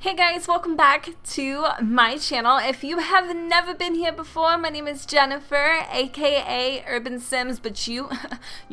Hey guys, welcome back to my channel. If you have never been here before, my name is Jennifer, aka Urban Sims, but you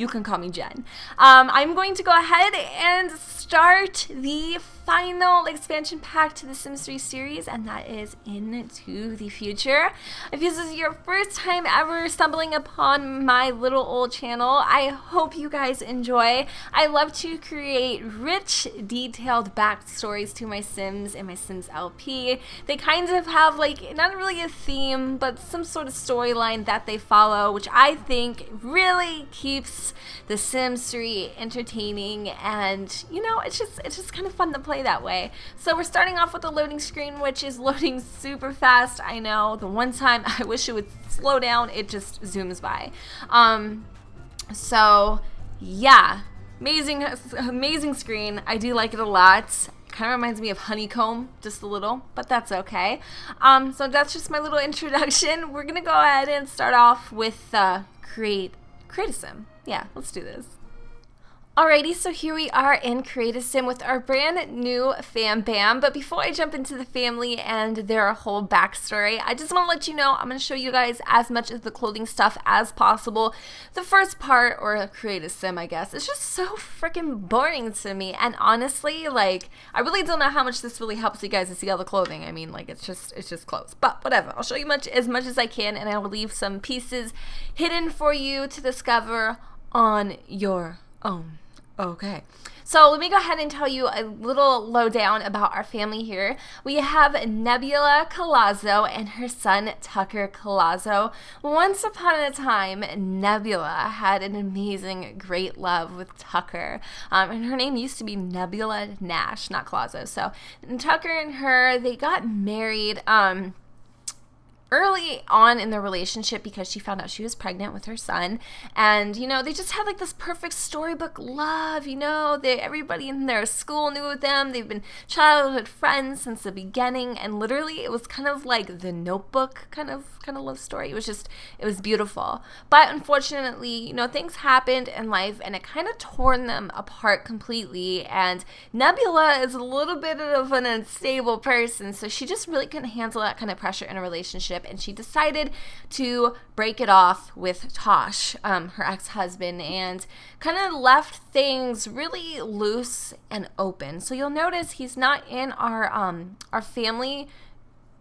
can call me Jen. I'm going to go ahead and start the final expansion pack to the Sims 3 series, and that is Into the Future. If this is your first time ever stumbling upon my little old channel, I hope you guys enjoy. I love to create rich, detailed backstories to my Sims and my Sims LP. They kind of have like, not really a theme, but some sort of storyline that they follow, which I think really keeps the Sims 3 entertaining, and you know, it's just kind of fun to play that way. So we're starting off with the loading screen, which is loading super fast. I know, the one time I wish it would slow down, it just zooms by. So yeah, amazing screen. I do like it a lot. Kind of reminds me of Honeycomb, just a little, but that's okay. So that's just my little introduction. We're gonna go ahead and start off with create a sim. Yeah, let's do this. Alrighty, so here we are in Create a Sim with our brand new fam bam. But before I jump into the family and their whole backstory, I just want to let you know I'm going to show you guys as much of the clothing stuff as possible. The first part, or Create a Sim, I guess, is just so freaking boring to me. And honestly, like, I really don't know how much this really helps you guys to see all the clothing. I mean, like, it's just clothes. But whatever, I'll show you as much as I can, and I will leave some pieces hidden for you to discover on your own. Okay, so let me go ahead and tell you a little lowdown about our family here. We have Nebula Collazo and her son Tucker Collazo. Once upon a time, Nebula had an amazing, great love with Tucker, and her name used to be Nebula Nash, not Collazo. So Tucker and her, they got married early on in their relationship because she found out she was pregnant with her son, and you know, they just had like this perfect storybook love. You know, everybody in their school knew them. They've been childhood friends since the beginning, and literally it was kind of like the Notebook kind of love story. It was beautiful. But unfortunately, you know, things happened in life and it kind of torn them apart completely, and Nebula is a little bit of an unstable person, so she just really couldn't handle that kind of pressure in a relationship, and she decided to break it off with Tosh, her ex-husband, and kind of left things really loose and open. So you'll notice he's not in our family,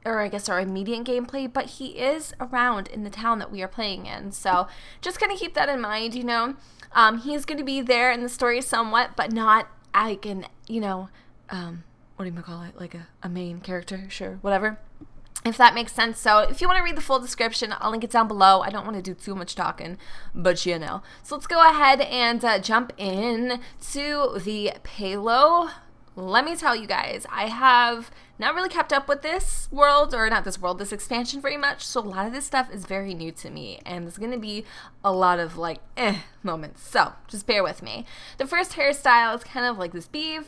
or I guess our immediate gameplay, but he is around in the town that we are playing in. So just kind of keep that in mind, you know. He's going to be there in the story somewhat, but not like an, you know, what do you call it, like a main character, sure, whatever, if that makes sense. So if you want to read the full description, I'll link it down below. I don't want to do too much talking, but you know. So let's go ahead and jump in to the payload. Let me tell you guys, I have not really kept up with this world, or not this world, this expansion very much, so a lot of this stuff is very new to me, and there's going to be a lot of like, moments, so just bear with me. The first hairstyle is kind of like this beaver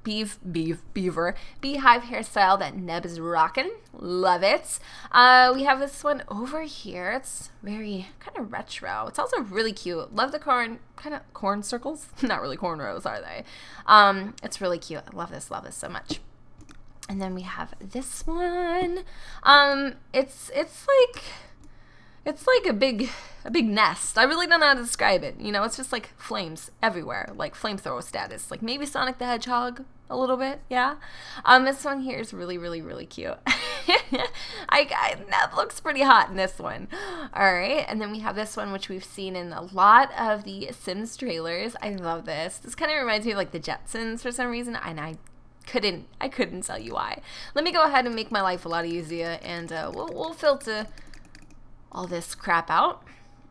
beehive hairstyle that Neb is rocking. Love it. We have this one over here. It's very kind of retro. It's also really cute. Love the corn circles. Not really cornrows, are they? It's really cute. I love this so much. And then we have this one. It's like a big nest. I really don't know how to describe it. You know, it's just like flames everywhere, like flamethrower status. Like maybe Sonic the Hedgehog a little bit, yeah. This one here is really cute. Neb looks pretty hot in this one. All right, and then we have this one, which we've seen in a lot of the Sims trailers. I love this. This kind of reminds me of like the Jetsons for some reason, and I couldn't tell you why. Let me go ahead and make my life a lot easier, and we'll filter all this crap out.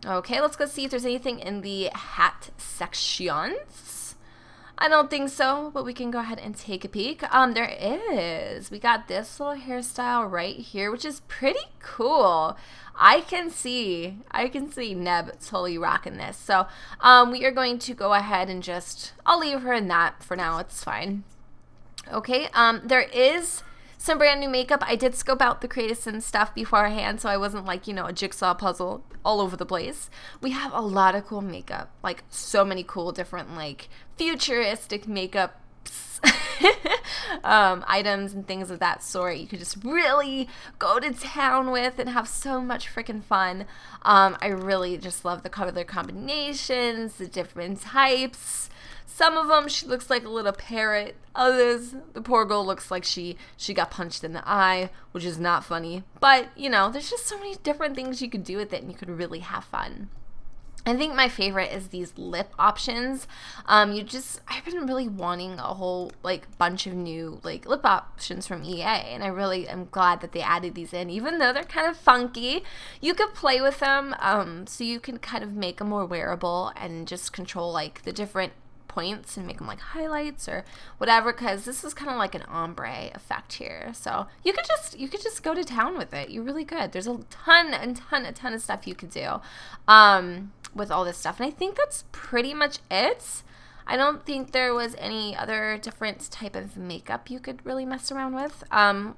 Okay, let's go see if there's anything in the hat sections. I don't think so, but we can go ahead and take a peek. There is. We got this little hairstyle right here, which is pretty cool. I can see Neb totally rocking this. So we are going to go ahead and I'll leave her in that for now. It's fine. Okay, there is some brand new makeup. I did scope out the Create a Sim stuff beforehand, so I wasn't like, you know, a jigsaw puzzle all over the place. We have a lot of cool makeup, like so many cool different like futuristic makeups items and things of that sort you could just really go to town with and have so much freaking fun. I really just love the color combinations, the different types. Some of them, she looks like a little parrot. Others, the poor girl looks like she got punched in the eye, which is not funny. But, you know, there's just so many different things you could do with it, and you could really have fun. I think my favorite is these lip options. I've been really wanting a whole, like, bunch of new, like, lip options from EA, and I really am glad that they added these in, even though they're kind of funky. You could play with them, so you can kind of make them more wearable and just control, like, the different points and make them like highlights or whatever, because this is kind of like an ombre effect here. So you could just go to town with it. You really could. There's a ton of stuff you could do with all this stuff, and I think that's pretty much it. I don't think there was any other different type of makeup you could really mess around with.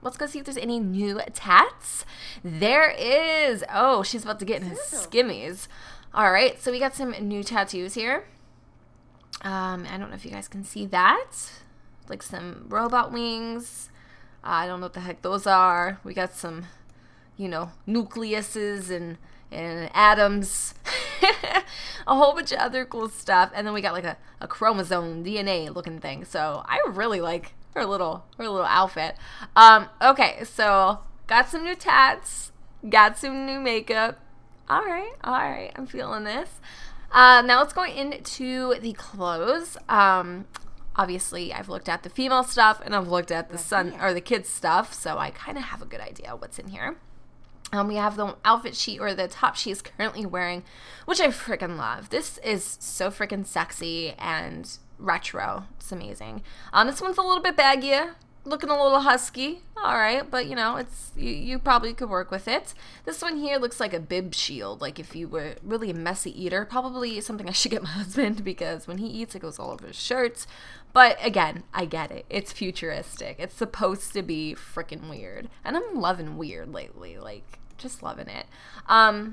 Let's go see if there's any new tats. There is. Oh, she's about to get in his skimmies. All right, so we got some new tattoos here. I don't know if you guys can see that. Like some robot wings. I don't know what the heck those are. We got some, you know, nucleuses and atoms. A whole bunch of other cool stuff. And then we got like a chromosome DNA looking thing. So I really like her little outfit. Okay, so got some new tats. Got some new makeup. All right. I'm feeling this. Now let's go into the clothes. Obviously, I've looked at the female stuff and I've looked at the kids stuff, so I kind of have a good idea what's in here. We have the outfit she, or the top she is currently wearing, which I freaking love. This is so freaking sexy and retro. It's amazing. This one's a little bit baggier. Looking a little husky, all right, but you know, it's you probably could work with it. This one here looks like a bib shield, like if you were really a messy eater. Probably something I should get my husband, because when he eats, it goes all over his shirts. But again, I get it. It's futuristic. It's supposed to be freaking weird, and I'm loving weird lately, like just loving it.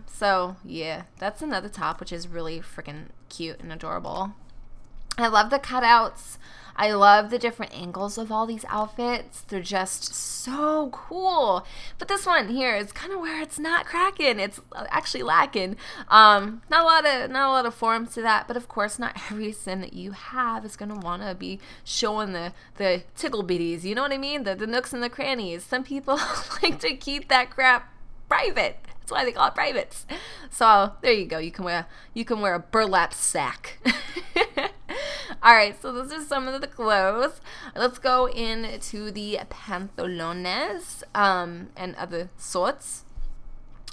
So yeah, that's another top, which is really freaking cute and adorable. I love the cutouts. I love the different angles of all these outfits. They're just so cool. But this one here is kind of where it's not cracking. It's actually lacking. Not a lot of forms to that. But of course, not every sim that you have is gonna want to be showing the tickle bitties. You know what I mean? The nooks and the crannies. Some people like to keep that crap private. That's why they call it privates. So there you go. You can wear a burlap sack. All right, so those are some of the clothes. Let's go into the pantalones and other sorts.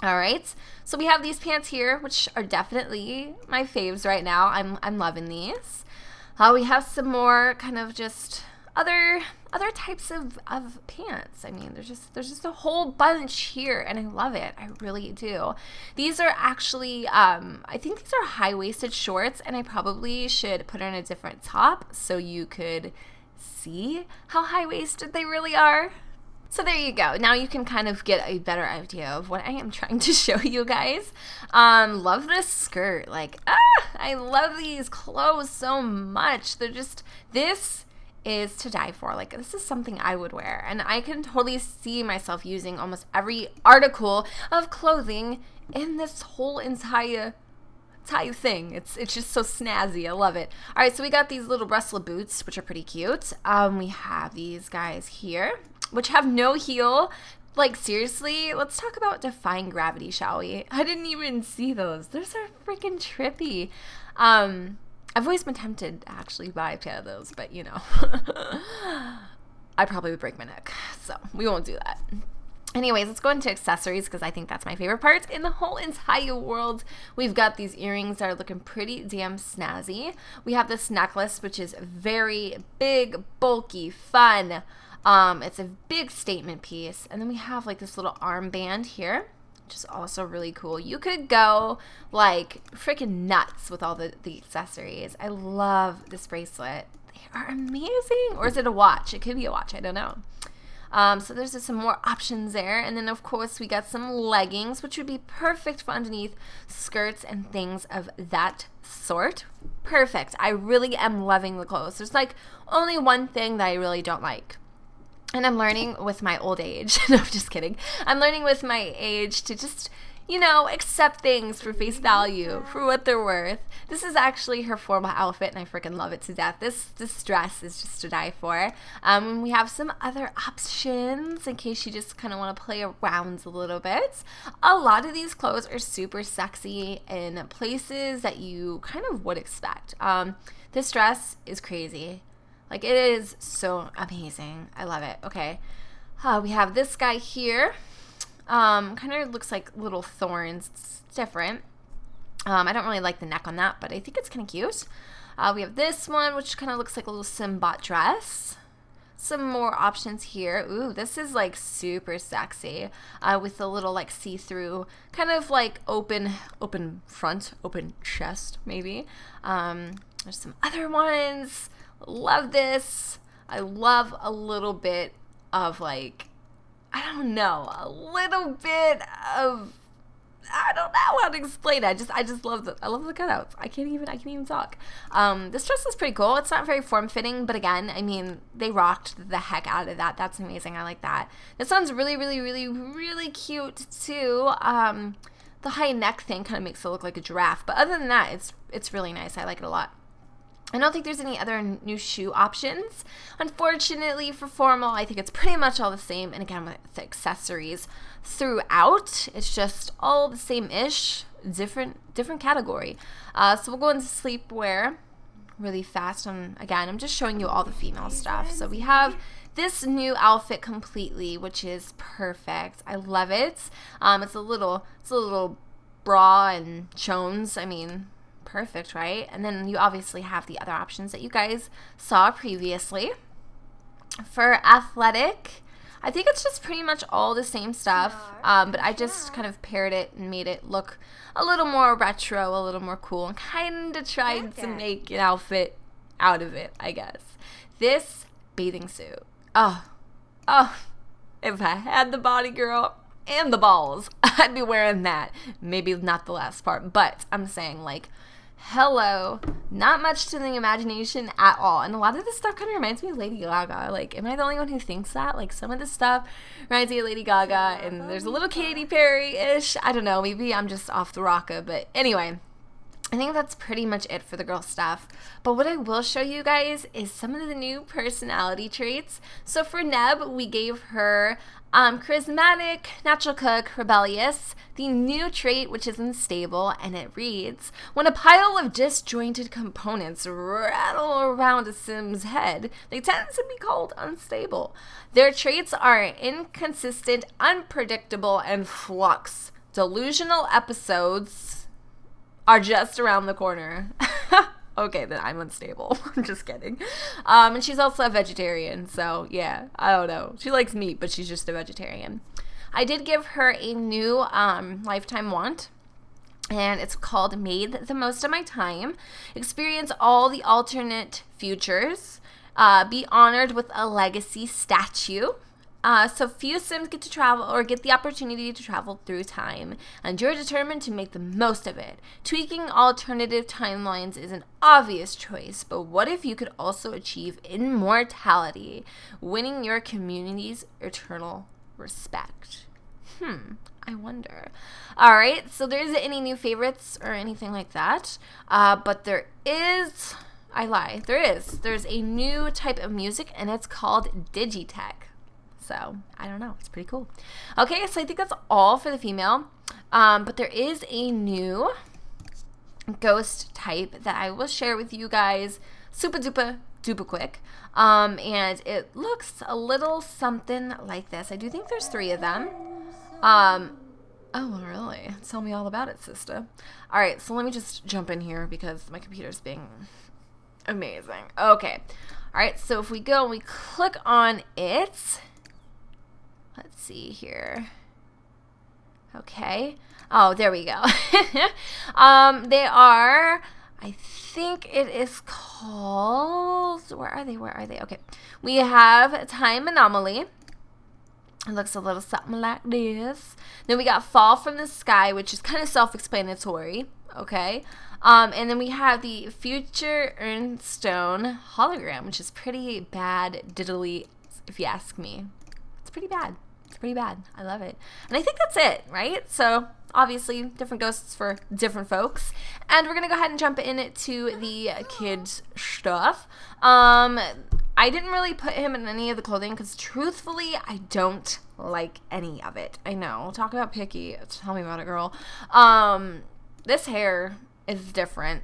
All right, so we have these pants here, which are definitely my faves right now. I'm loving these. We have some more kind of just other types of pants. I mean, there's just a whole bunch here, and I love it. I really do. These are actually, I think these are high-waisted shorts, and I probably should put on a different top so you could see how high-waisted they really are. So there you go. Now you can kind of get a better idea of what I am trying to show you guys. Love this skirt. Like, I love these clothes so much. They're just, this is to die for. Like, this is something I would wear, and I can totally see myself using almost every article of clothing in this whole entire thing. It's just so snazzy. I love it. All right, so we got these little wrestler boots, which are pretty cute. We have these guys here, which have no heel. Like, seriously, let's talk about defying gravity, shall we? I didn't even see those. Those are freaking trippy. I've always been tempted to actually buy a pair of those, but you know, I probably would break my neck, so we won't do that. Anyways, let's go into accessories, because I think that's my favorite part in the whole entire world. We've got these earrings that are looking pretty damn snazzy. We have this necklace, which is very big, bulky, fun. It's a big statement piece. And then we have like this little armband here, which is also really cool. You could go like freaking nuts with all the accessories. I love this bracelet. They are amazing. Or is it a watch? It could be a watch. I don't know. So there's just some more options there. And then, of course, we got some leggings, which would be perfect for underneath skirts and things of that sort. Perfect. I really am loving the clothes. There's like only one thing that I really don't like. And I'm learning with my old age. No, I'm just kidding. I'm learning with my age to just, accept things for face value, for what they're worth. This is actually her formal outfit, and I freaking love it to death. This dress is just to die for. We have some other options in case you just kind of want to play around a little bit. A lot of these clothes are super sexy in places that you kind of would expect. This dress is crazy. Like, it is so amazing. I love it. Okay. We have this guy here. Kind of looks like little thorns. It's different. I don't really like the neck on that, but I think it's kind of cute. We have this one, which kind of looks like a little Sim bot dress. Some more options here. Ooh, this is like super sexy, with a little like see-through, kind of like open front, open chest, maybe. There's some other ones. Love this. I love a little bit of like, I don't know how to explain it. I just love I love the cutouts. I can't even talk. This dress is pretty cool. It's not very form-fitting, but again, I mean, they rocked the heck out of that. That's amazing. I like that. This one's really, really, really, really cute too. The high neck thing kind of makes it look like a giraffe, but other than that, it's really nice. I like it a lot. I don't think there's any other new shoe options. Unfortunately, for formal, I think it's pretty much all the same. And again, with the accessories throughout, it's just all the same-ish, different category. So we'll go into sleepwear really fast. Again, I'm just showing you all the female stuff. So we have this new outfit completely, which is perfect. I love it. It's a little bra and chones. I mean, perfect, right? And then you obviously have the other options that you guys saw previously. For athletic, I think it's just pretty much all the same stuff, but I just kind of paired it and made it look a little more retro, a little more cool, and kind of tried to make an outfit out of it, I guess. This bathing suit. Oh, if I had the body, girl, and the balls, I'd be wearing that. Maybe not the last part, but I'm saying, like, hello, not much to the imagination at all. And a lot of this stuff kind of reminds me of Lady Gaga. Like, am I the only one who thinks that? Like, some of this stuff reminds me of Lady Gaga, and there's a little Katy Perry-ish. I don't know, maybe I'm just off the rocker, but anyway, I think that's pretty much it for the girl stuff. But what I will show you guys is some of the new personality traits. So for Neb, we gave her charismatic, natural cook, rebellious. The new trait, which is unstable, and it reads, when a pile of disjointed components rattle around a Sim's head, they tend to be called unstable. Their traits are inconsistent, unpredictable, and flux. Delusional episodes are just around the corner. Okay, then I'm unstable. I'm just kidding. And she's also a vegetarian, so yeah, I don't know. She likes meat, but she's just a vegetarian. I did give her a new lifetime want, and it's called Made the Most of My Time. Experience all the alternate futures. Be honored with a legacy statue. So few Sims get to travel or get the opportunity to travel through time, and you're determined to make the most of it. Tweaking alternative timelines is an obvious choice, but what if you could also achieve immortality, winning your community's eternal respect? I wonder. All right, so there isn't any new favorites or anything like that, but there is, I lie, there's a new type of music, and it's called Digitech. So, I don't know. It's pretty cool. Okay, so I think that's all for the female. But there is a new ghost type that I will share with you guys super duper quick. And it looks a little something like this. I do think there's 3 of them. Oh, really? Tell me all about it, sister. All right, so let me just jump in here because my computer's being amazing. Okay. All right, so if we go and we click on it, let's see here. Okay. Oh, there we go. They are, I think it is called, where are they? Okay. We have Time Anomaly. It looks a little something like this. Then we got Fall from the Sky, which is kind of self-explanatory, okay? And then we have the Future Urnstone hologram, which is pretty bad diddly, if you ask me. It's pretty bad. It's pretty bad. I love it. And I think that's it, right? So obviously different ghosts for different folks. And we're going to go ahead and jump into the kids stuff. I didn't really put him in any of the clothing because truthfully, I don't like any of it. I know. Talk about picky. Tell me about it, girl. This hair is different.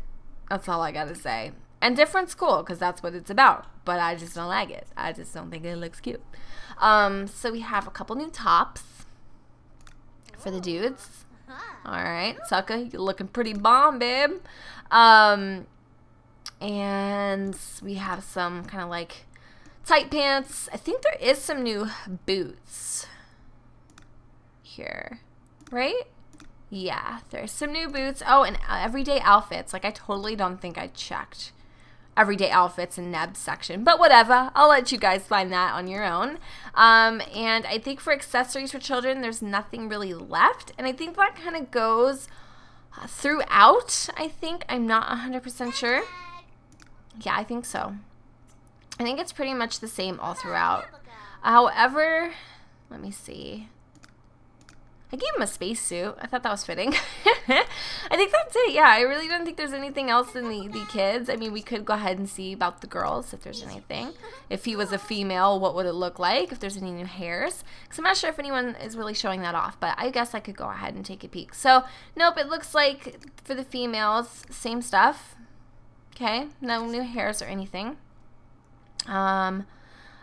That's all I got to say. And different's cool because that's what it's about. But I just don't like it. I just don't think it looks cute. So we have a couple new tops for the dudes. All right. Sucka, you're looking pretty bomb, babe. And we have some kind of like tight pants. I think there is some new boots here, right? Yeah, there's some new boots. Oh, and everyday outfits. Like, I totally don't think I checked everyday outfits in Neb's section, but whatever. I'll let you guys find that on your own. And I think for accessories for children, there's nothing really left. And I think that kind of goes throughout, I think. I'm not 100% sure. Yeah, I think so. I think it's pretty much the same all throughout. However, let me see. I gave him a spacesuit. I thought that was fitting. I think that's it. Yeah, I really don't think there's anything else in the kids. I mean, we could go ahead and see about the girls if there's anything. If he was a female, what would it look like? If there's any new hairs. Because I'm not sure if anyone is really showing that off, but I guess I could go ahead and take a peek. So, nope, it looks like for the females, same stuff. Okay, no new hairs or anything. I'm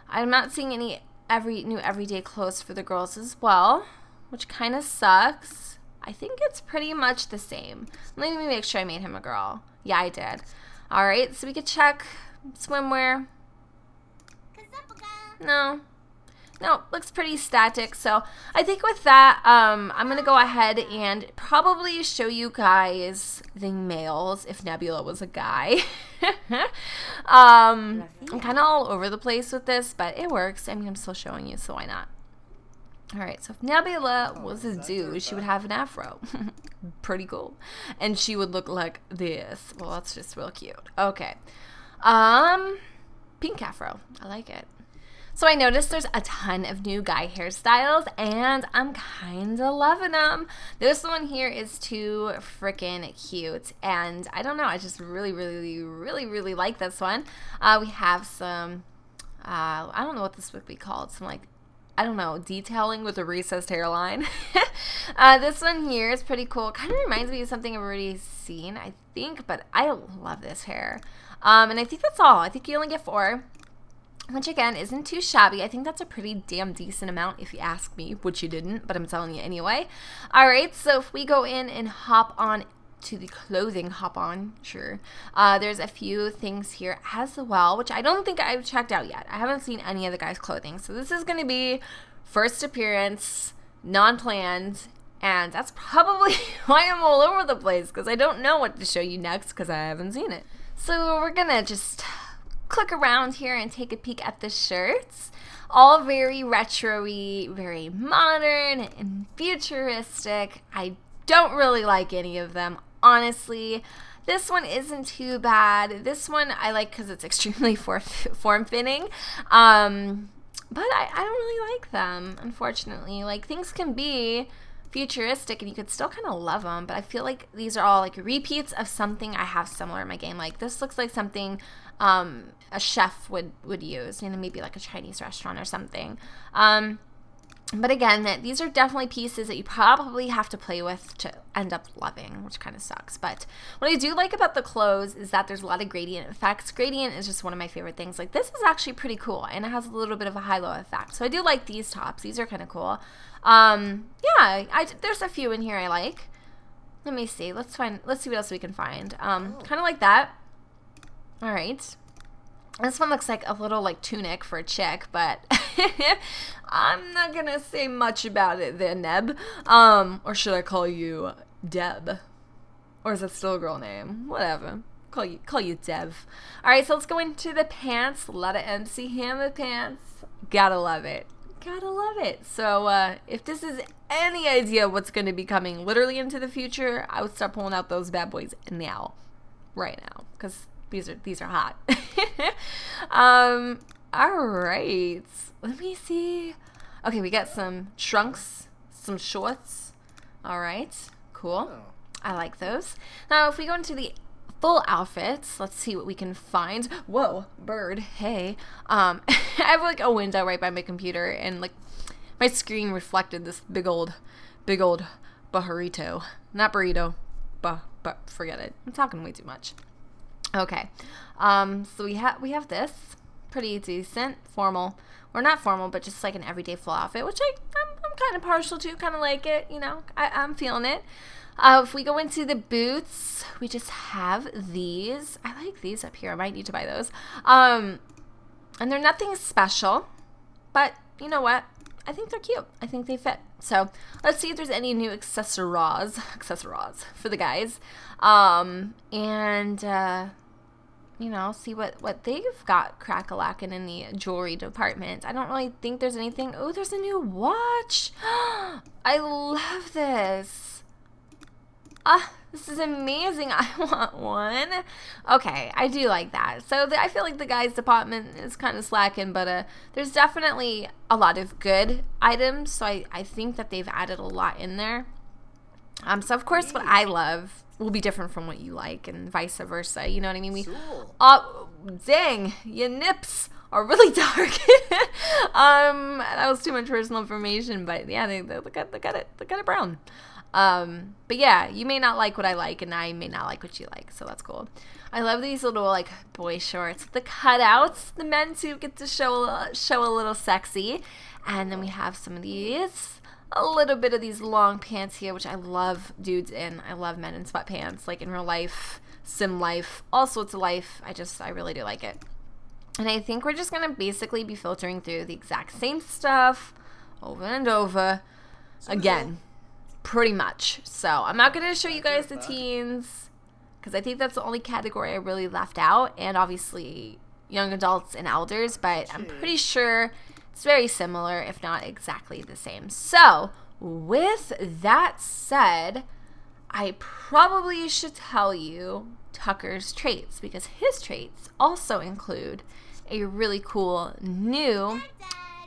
not seeing any new everyday clothes for the girls as well, which kind of sucks. I think it's pretty much the same. Let me make sure I made him a girl. Yeah, I did. All right, so we could check swimwear. No, looks pretty static. So I think with that, I'm going to go ahead and probably show you guys the males if Nebula was a guy. I'm kind of all over the place with this, but it works. I mean, I'm still showing you, so why not? All right, so if Nebula was a dude, she would have an afro. Pretty cool. And she would look like this. Well, that's just real cute. Okay. Pink afro. I like it. So I noticed there's a ton of new guy hairstyles, and I'm kind of loving them. This one here is too freaking cute, and I don't know, I just really like this one. We have some, I don't know what this would be called, some like, I don't know, detailing with a recessed hairline. This one here is pretty cool. Kind of reminds me of something I've already seen, I think, but I love this hair. And I think that's all. I think you only get 4. Which, again, isn't too shabby. I think that's a pretty damn decent amount if you ask me, which you didn't, but I'm telling you anyway. All right, so if we go in and hop on to the clothing, sure. There's a few things here as well, which I don't think I've checked out yet. I haven't seen any of the guys' clothing. So this is going to be first appearance, non-planned, and that's probably why I'm all over the place, because I don't know what to show you next because I haven't seen it. So we're going to just click around here and take a peek at the shirts. All very retro-y, very modern and futuristic. I don't really like any of them, honestly. This one isn't too bad. This one I like because it's extremely form-fitting. But I don't really like them, unfortunately. Like, things can be futuristic and you could still kind of love them, but I feel like these are all like repeats of something I have similar in my game. Like, this looks like something a chef would use, you know, maybe like a Chinese restaurant or something. But again, these are definitely pieces that you probably have to play with to end up loving, which kind of sucks. But what I do like about the clothes is that there's a lot of gradient effects. Gradient is just one of my favorite things. Like, this is actually pretty cool, and it has a little bit of a high-low effect. So I do like these tops. These are kind of cool. Yeah, there's a few in here I like. Let me see. Let's see what else we can find. Kind of like that. All right. This one looks like a little like tunic for a chick, but I'm not gonna say much about it there, Neb. Or should I call you Deb? Or is that still a girl name? Whatever. Call you Dev. All right, so let's go into the pants. A lot of MC Hammer pants. Gotta love it. Gotta love it. So if this is any idea of what's going to be coming literally into the future, I would start pulling out those bad boys now, right now, because these are hot. All right. Let me see. Okay, we got some trunks, some shorts. All right, cool. Oh. I like those. Now, if we go into the full outfits, let's see what we can find. Whoa, bird, hey. I have like a window right by my computer, and like my screen reflected this big old burrito. Not burrito, but forget it. I'm talking way too much. Okay, so we have this pretty decent formal, or not formal, but just like an everyday full outfit, which I'm kind of partial to, kind of like it, you know. I'm feeling it. If we go into the boots, we just have these. I like these up here. I might need to buy those. And they're nothing special, but you know what? I think they're cute. I think they fit. So let's see if there's any new accessories for the guys. You know, see what they've got crack-a-lackin' in the jewelry department. I don't really think there's anything. Oh, there's a new watch. I love this. This is amazing. I want one. Okay, I do like that. So I feel like the guys' department is kind of slacking, but there's definitely a lot of good items. So I think that they've added a lot in there. So of course, what I love will be different from what you like, and vice versa. You know what I mean? Dang, your nips are really dark. That was too much personal information, but yeah, they look at it brown. But yeah, you may not like what I like, and I may not like what you like, so that's cool. I love these little like boy shorts, the cutouts. The men too get to show a little sexy, and then we have some of these, a little bit of these long pants here, which I love dudes in. I love men in sweatpants, like in real life, sim life, all sorts of life. I really do like it. And I think we're just gonna basically be filtering through the exact same stuff over and over again. Pretty much. So I'm not going to show you guys the teens, because I think that's the only category I really left out, and obviously young adults and elders, but I'm pretty sure it's very similar, if not exactly the same. So with that said, I probably should tell you Tucker's traits, because his traits also include a really cool new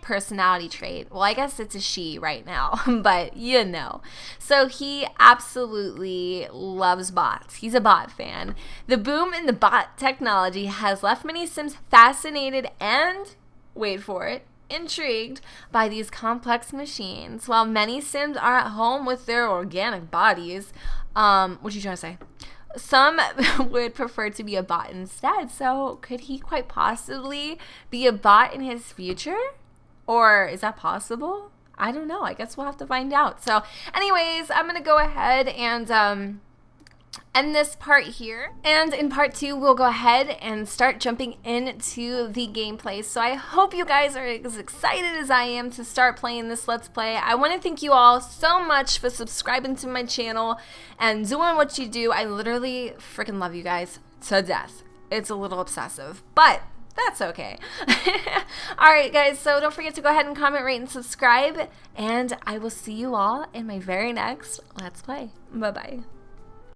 personality trait. Well, I guess it's a she right now, but you know. So he absolutely loves bots. He's a bot fan. The boom in the bot technology has left many Sims fascinated and, wait for it, intrigued by these complex machines. While many Sims are at home with their organic bodies, what are you trying to say? Some would prefer to be a bot instead. So could he quite possibly be a bot in his future? Or is that possible? I don't know. I guess we'll have to find out. So anyways, I'm going to go ahead and end this part here. And in part 2, we'll go ahead and start jumping into the gameplay. So I hope you guys are as excited as I am to start playing this Let's Play. I want to thank you all so much for subscribing to my channel and doing what you do. I literally freaking love you guys to death. It's a little obsessive, but that's okay. Alright guys, so don't forget to go ahead and comment, rate, and subscribe, and I will see you all in my very next Let's Play. Bye-bye.